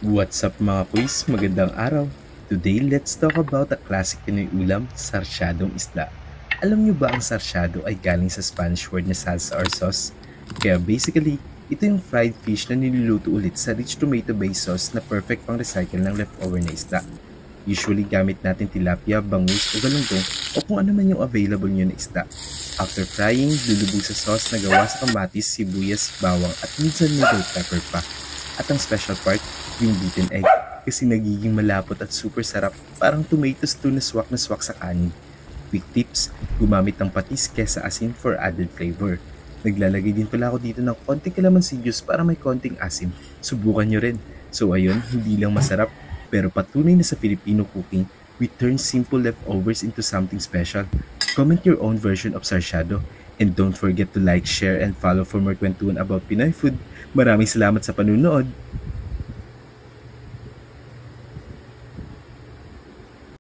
What's up mga quiz? Magandang araw! Today, let's talk about a classic Pinoy ulam, sarsyadong isda. Alam nyo ba ang sarsyado ay galing sa Spanish word na salsa or sauce? Kaya basically, ito yung fried fish na niluluto ulit sa rich tomato-based sauce na perfect pang recycle ng leftover na isda. Usually gamit natin tilapia, bangus o galunggong o kung ano man yung available nyo na isda. After frying, lulubog sa sauce na gawa sa kamatis, sibuyas, bawang at minsan may bell pepper pa. At ang special part, yung beaten egg kasi nagiging malapot at super sarap, parang tomato stew na swak sa kanin. Quick tips, gumamit ng patis kesa asin for added flavor. Naglalagay din pala ako dito ng konting calamansi juice para may konting asim. Subukan nyo rin. So ayun, hindi lang masarap, pero patunay na sa Filipino cooking, we turn simple leftovers into something special. Comment your own version of sarsyado. And don't forget to like, share, and follow for more kwentuhan about Pinoy food. Maraming salamat sa panunood!